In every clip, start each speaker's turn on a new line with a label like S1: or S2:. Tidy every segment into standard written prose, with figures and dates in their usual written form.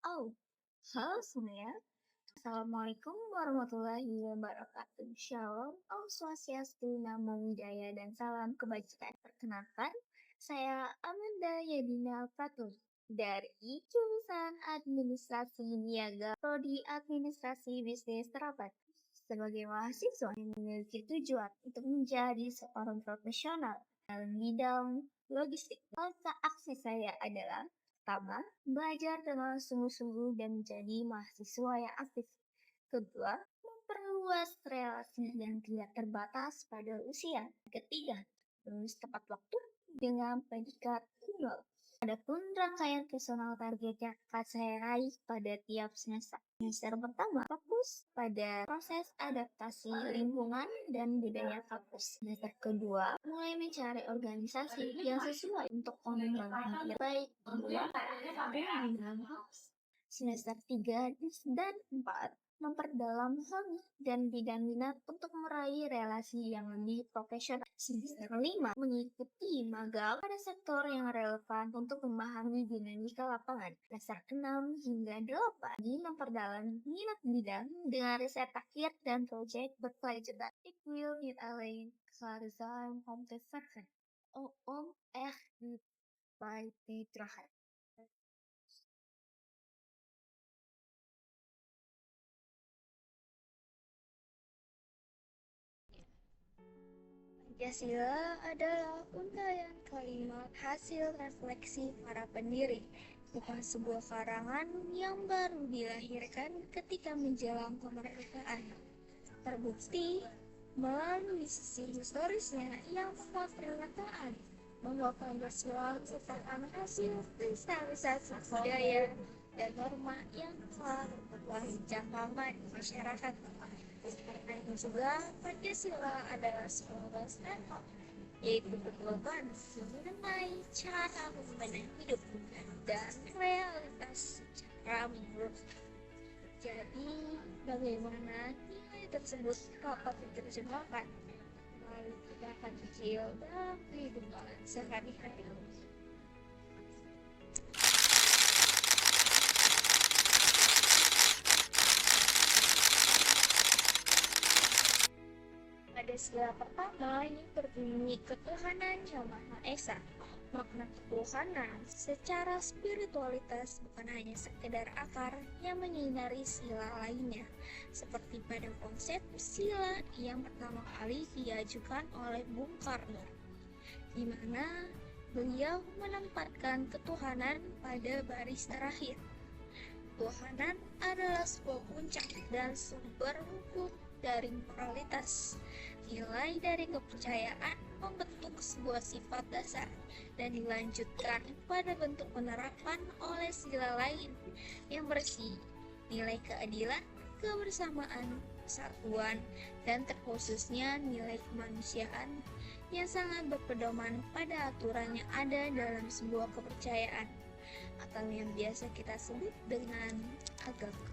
S1: Oh, halo semuanya. Assalamualaikum warahmatullahi wabarakatuh. Shalom, Om Swastiastu, Namo Buddhaya, dan salam kebajikan. Perkenalkan, saya Amanda Yadina Fatur dari jurusan Administrasi Niaga Prodi Administrasi Bisnis Terapan. Sebagai mahasiswa yang memiliki tujuan untuk menjadi seorang profesional dalam bidang logistik, maka aksi saya adalah pertama, belajar dengan sungguh-sungguh dan menjadi mahasiswa yang aktif. Kedua, memperluas relasi yang tidak terbatas pada usia. Ketiga, lulus tepat waktu dengan predikat unggul. Adapun rangkaian personal target yang akan saya raih pada tiap semester. Semester pertama, fokus pada proses adaptasi lingkungan dan budaya kampus. Semester kedua, mulai mencari organisasi yang sesuai untuk mengembangkan baik kedua dan bidang kampus. Semester 3 dan 4 memperdalam hobi dan bidang minat untuk meraih relasi yang lebih profesional. Semester 5 mengikuti magang pada sektor yang relevan untuk memahami dinamika lapangan. Semester 6 hingga 8 memperdalam minat bidang dengan riset akhir dan proyek berkelanjutan. Ik wil niet alleen klaar zijn om te vechten, om echt bij te dragen. Pancasila adalah untayan kalimat hasil refleksi para pendiri, bukan sebuah karangan yang baru dilahirkan ketika menjelang kemerdekaan. Terbukti melalui sisi historisnya yang memuat pernyataan bahwa Pancasila merupakan hasil kristalisasi budaya dan norma yang telah berbuah sejak lama di masyarakat. Selain itu juga, Pancasila adalah sebuah dasar, yaitu pedoman mengenai cara memandang hidup dan realitas secara menurut. Jadi, bagaimana nilai tersebut dapat diterjemahkan melalui tindakan kecil dalam kehidupan sehari-hari? Pada sila pertama ini berbunyi ketuhanan yang Maha Esa. Makna ketuhanan secara spiritualitas bukan hanya sekedar akar yang menyinari sila lainnya, seperti pada konsep sila yang pertama kali diajukan oleh Bung Karno, di mana beliau menempatkan ketuhanan pada baris terakhir. Ketuhanan adalah sebuah puncak dan sumber hukum dari moralitas. Nilai dari kepercayaan membentuk sebuah sifat dasar dan dilanjutkan pada bentuk penerapan oleh sila lain yang bersih, nilai keadilan, kebersamaan, persatuan, dan terkhususnya nilai kemanusiaan yang sangat berpedoman pada aturan yang ada dalam sebuah kepercayaan atau yang biasa kita sebut dengan agama.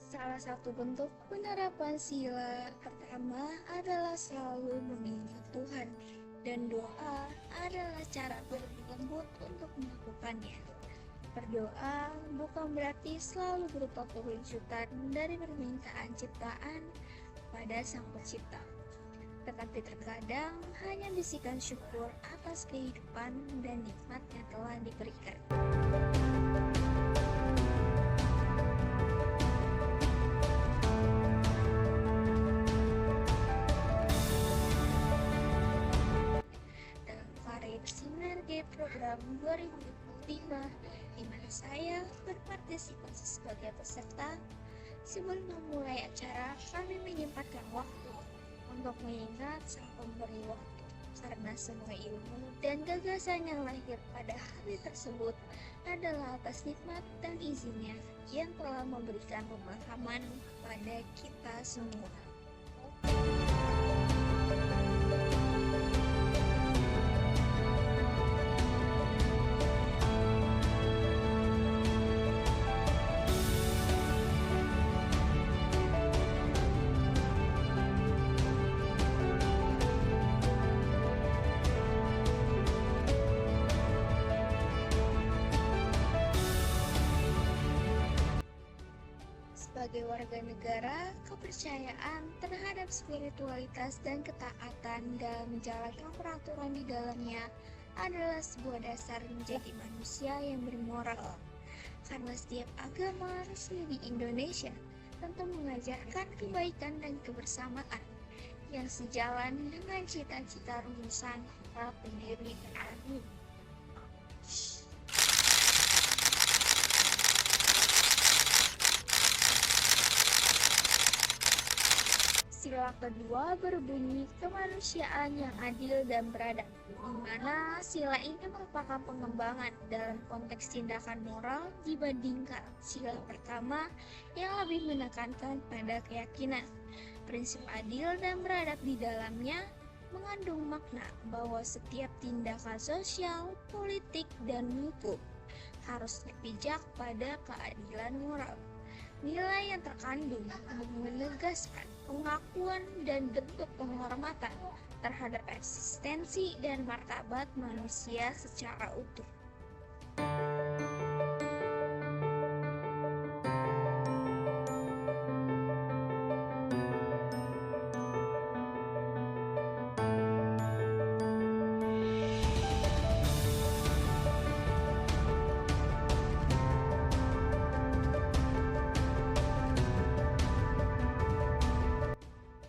S1: Salah satu bentuk penerapan sila pertama adalah selalu mengingat Tuhan, dan doa adalah cara berlembut lembut untuk melakukannya. Berdoa bukan berarti selalu berupa perwujudan dari permintaan ciptaan pada Sang Pencipta, tetapi terkadang hanya bisikan syukur atas kehidupan dan nikmat yang telah diberikan. Dalam variasi sinergi program 2025, di mana saya berpartisipasi sebagai peserta, sebelum memulai acara kami menyempatkan waktu untuk mengingat Sang Pemberi waktu, karena semua ilmu dan gagasan yang lahir pada hari tersebut adalah atas nikmat dan izinnya yang telah memberikan pemahaman kepada kita semua. sebagai warga negara, kepercayaan terhadap spiritualitas dan ketaatan dalam menjalankan peraturan di dalamnya adalah sebuah dasar menjadi manusia yang bermoral. Karena setiap agama resmi di Indonesia tentu mengajarkan kebaikan dan kebersamaan yang sejalan dengan cita-cita rumusan para pendiri agama. Sila kedua berbunyi kemanusiaan yang adil dan beradab, di mana sila ini merupakan pengembangan dalam konteks tindakan moral dibandingkan sila pertama yang lebih menekankan pada keyakinan. Prinsip adil dan beradab di dalamnya mengandung makna bahwa setiap tindakan sosial, politik, dan hukum harus berpijak pada keadilan moral. Nilai yang terkandung menegaskan pengakuan dan bentuk penghormatan terhadap eksistensi dan martabat manusia secara utuh.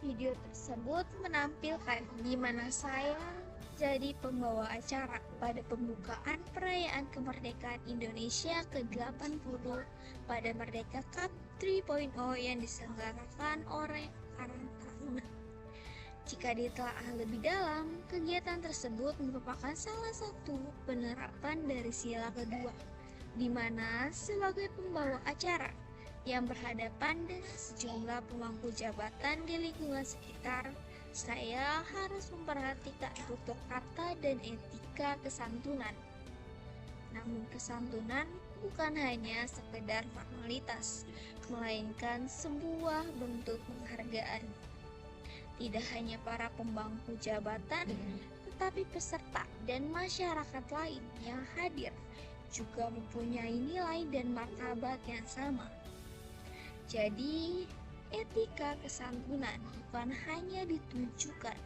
S1: Video tersebut menampilkan di mana saya jadi pembawa acara pada pembukaan perayaan kemerdekaan Indonesia ke-80 pada Merdeka Cup 3.0 yang diselenggarakan oleh Karang Taruna. Jika ditelaah lebih dalam, kegiatan tersebut merupakan salah satu penerapan dari sila kedua, di mana sebagai pembawa acara yang berhadapan dengan sejumlah pemangku jabatan di lingkungan sekitar, saya harus memperhatikan tutur kata dan etika kesantunan. Namun kesantunan bukan hanya sekedar formalitas, melainkan sebuah bentuk penghargaan. Tidak hanya para pemangku jabatan, tetapi peserta dan masyarakat lain yang hadir juga mempunyai nilai dan martabat yang sama. Jadi, etika kesantunan bukan hanya ditujukan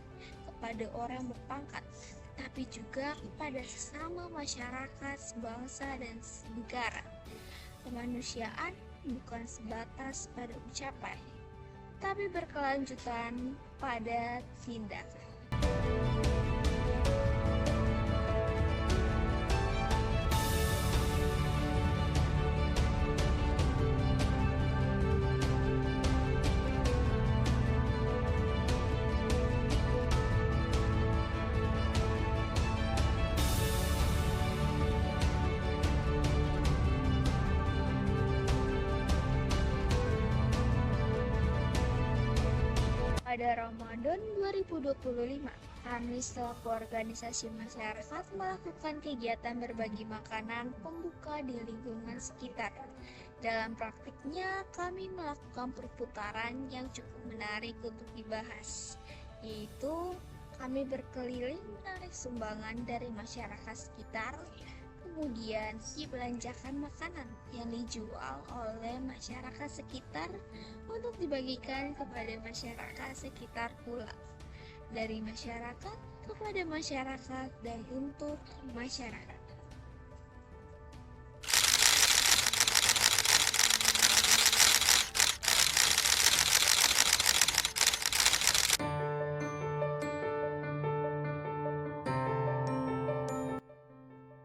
S1: kepada orang berpangkat, tapi juga kepada sesama masyarakat, sebangsa, dan senegara. Kemanusiaan bukan sebatas pada ucapan, tapi berkelanjutan pada tindakan. Pada Ramadan 2025, kami selaku organisasi masyarakat melakukan kegiatan berbagi makanan pembuka di lingkungan sekitar. Dalam praktiknya, kami melakukan perputaran yang cukup menarik untuk dibahas, yaitu kami berkeliling menarik sumbangan dari masyarakat sekitar, kemudian dibelanjakan makanan yang dijual oleh masyarakat sekitar untuk dibagikan kepada masyarakat sekitar pula. Dari masyarakat kepada masyarakat dan untuk masyarakat.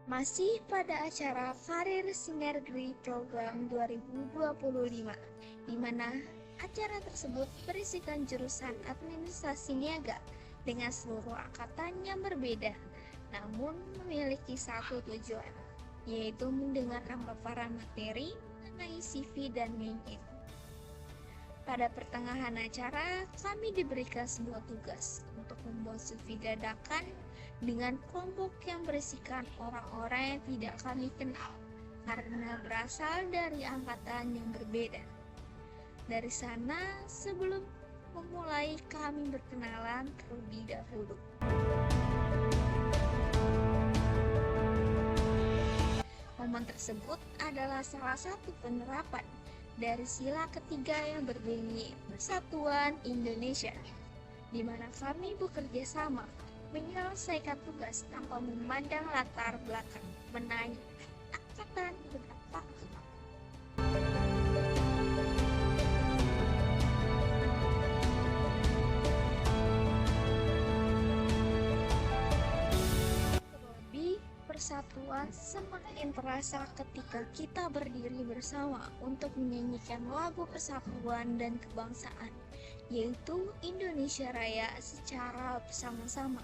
S1: Masih pada acara Karir Sinergi Program 2025, di mana acara tersebut berisikan jurusan administrasi niaga dengan seluruh angkatan yang berbeda, namun memiliki satu tujuan, yaitu mendengarkan paparan materi mengenai CV dan LinkedIn. Pada pertengahan acara, kami diberikan sebuah tugas untuk membuat CV dadakan dengan kelompok yang berisikan orang-orang yang tidak kami kenal karena berasal dari angkatan yang berbeda. Dari sana, sebelum memulai kami berkenalan terlebih dahulu. Momen tersebut adalah salah satu penerapan dari sila ketiga yang berbunyi Persatuan Indonesia, di mana kami bekerja sama menyelesaikan tugas tanpa memandang latar belakang, menanya angkatan berapa. Terlebih, persatuan semakin terasa ketika kita berdiri bersama untuk menyanyikan lagu persatuan dan kebangsaan, yaitu Indonesia Raya secara bersama-sama.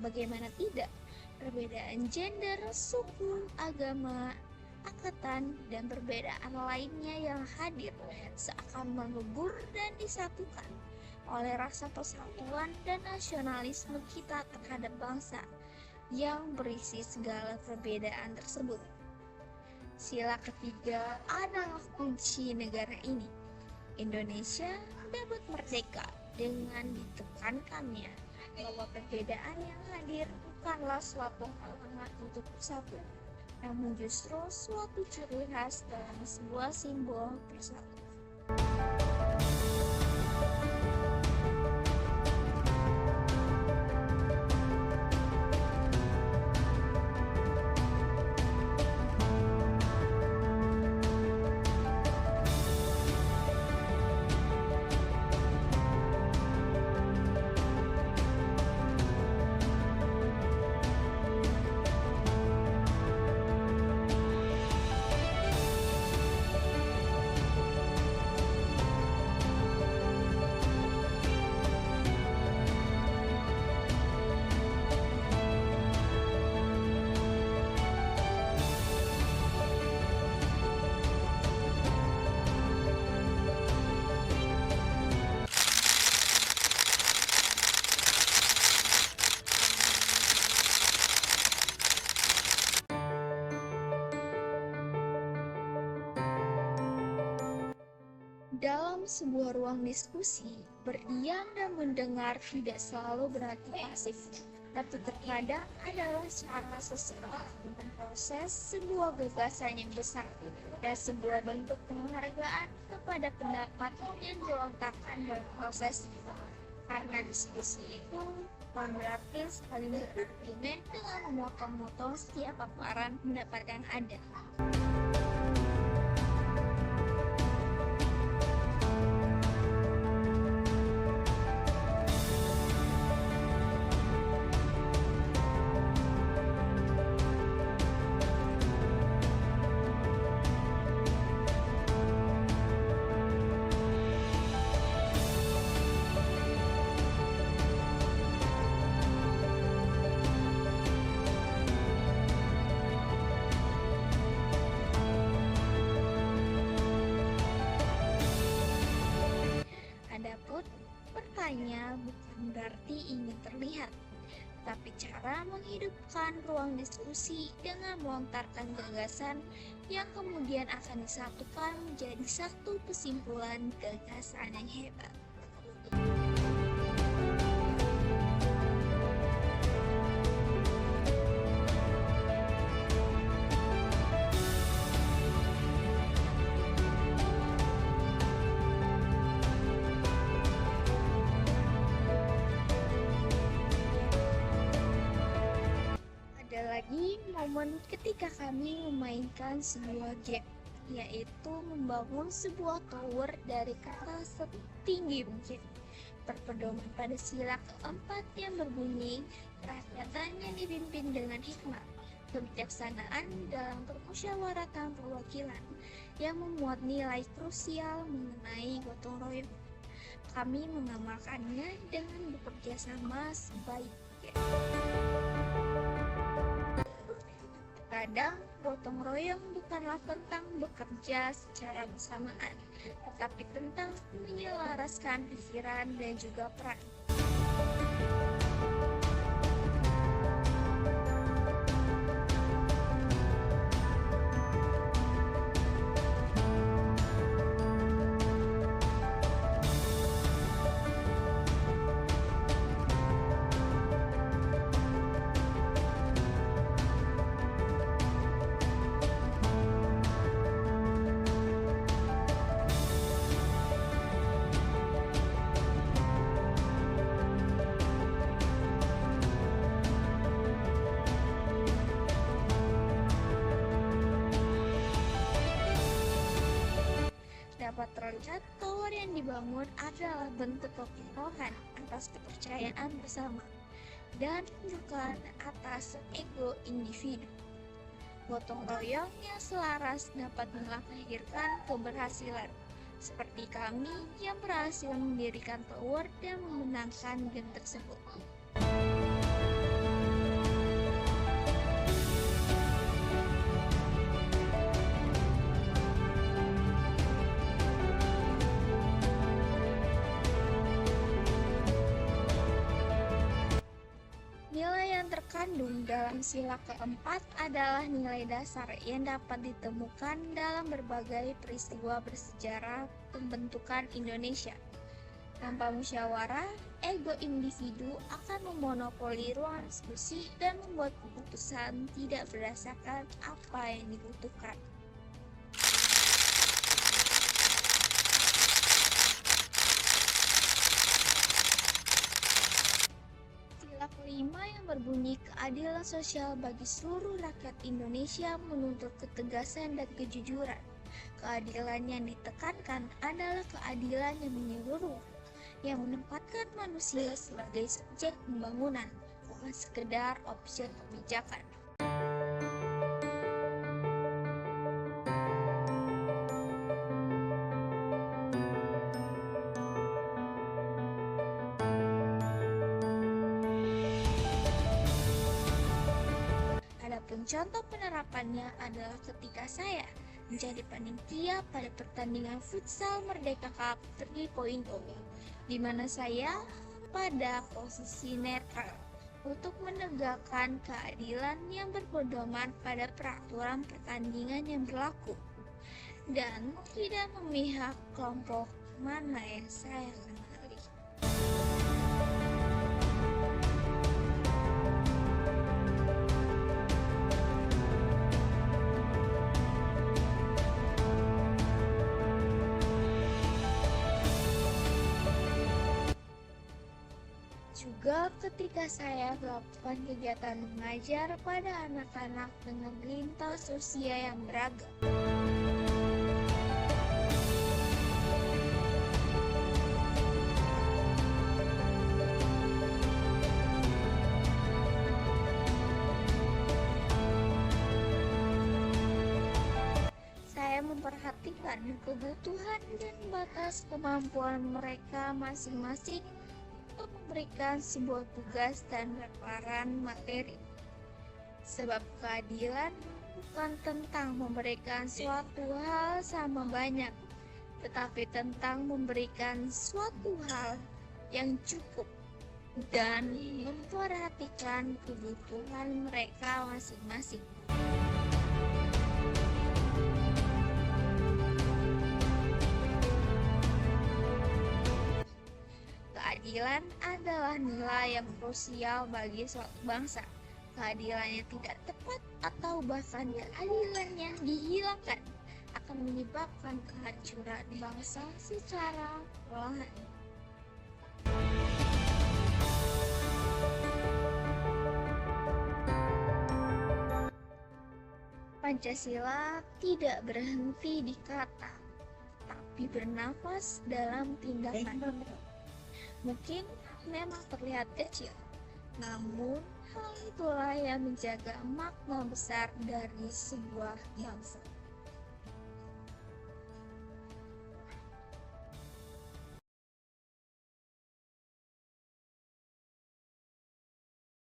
S1: Bagaimana tidak, perbedaan gender, suku, agama, angkatan, dan perbedaan lainnya yang hadir seakan melebur dan disatukan oleh rasa persatuan dan nasionalisme kita terhadap bangsa yang berisi segala perbedaan tersebut. Sila ketiga adalah kunci negara ini. Indonesia dapat merdeka dengan ditekankannya bahwa perbedaan yang hadir bukanlah suatu halangan untuk bersatu, namun justru suatu ciri khas dalam sebuah simbol persatuan. Dalam sebuah ruang diskusi, berdiam dan mendengar tidak selalu berarti pasif, tapi terkadang adalah cara seseorang memproses sebuah gagasan yang besar dan sebuah bentuk penghargaan kepada pendapat yang dilontarkan dalam proses itu. Karena diskusi itu bukan berarti saling berargumen dengan memotong-motong setiap paparan pendapat yang ada. Adapun bertanya bukan berarti ingin terlihat, tapi cara menghidupkan ruang diskusi dengan melontarkan gagasan yang kemudian akan disatukan menjadi satu kesimpulan gagasan yang hebat. Lagi momen ketika kami memainkan sebuah game, yaitu membangun sebuah tower dari kata setinggi mungkin, berpedoman pada sila keempat yang berbunyi rakyatan yang dipimpin dengan hikmat, kebijaksanaan dalam permusyawaratan perwakilan, yang memuat nilai krusial mengenai gotong royong. Kami mengamalkannya dengan bekerja sama sebaiknya. Kadang gotong royong bukanlah tentang bekerja secara bersamaan, tetapi tentang menyelaraskan pikiran dan juga peran. dapat terlihat tower yang dibangun adalah bentuk kekuatan atas kepercayaan bersama dan bukan atas ego individu. Gotong royong yang selaras dapat melahirkan keberhasilan, seperti kami yang berhasil mendirikan tower dan memenangkan game tersebut. Nilai yang terkandung dalam sila keempat adalah nilai dasar yang dapat ditemukan dalam berbagai peristiwa bersejarah pembentukan Indonesia. Tanpa musyawarah, ego individu akan memonopoli ruang diskusi dan membuat keputusan tidak berdasarkan apa yang dibutuhkan. Sila kelima yang berbunyi keadilan sosial bagi seluruh rakyat Indonesia menuntut ketegasan dan kejujuran. Keadilan yang ditekankan adalah keadilan yang menyeluruh, yang menempatkan manusia sebagai subjek pembangunan, bukan sekedar objek kebijakan. Adapun contoh penerapannya adalah ketika saya menjadi panitia pada pertandingan futsal Merdeka Cup 3.0, di mana saya pada posisi netral untuk menegakkan keadilan yang berpedoman pada peraturan pertandingan yang berlaku dan tidak memihak kelompok mana yang saya kenali. Juga ketika saya melakukan kegiatan mengajar pada anak-anak dengan lintas usia yang beragam. Saya memperhatikan kebutuhan dan batas kemampuan mereka masing-masing untuk memberikan sebuah tugas dan paparan materi. Sebab keadilan bukan tentang memberikan suatu hal sama banyak, tetapi tentang memberikan suatu hal yang cukup dan memperhatikan kebutuhan mereka masing-masing. Keadilan adalah nilai yang krusial bagi suatu bangsa. Keadilan yang tidak tepat atau bahkan keadilan yang dihilangkan akan menyebabkan kehancuran bangsa secara perlahan. Pancasila tidak berhenti di kata, tapi bernafas dalam tindakan. Mungkin memang terlihat kecil, namun hal itulah yang menjaga makna besar dari sebuah bangsa.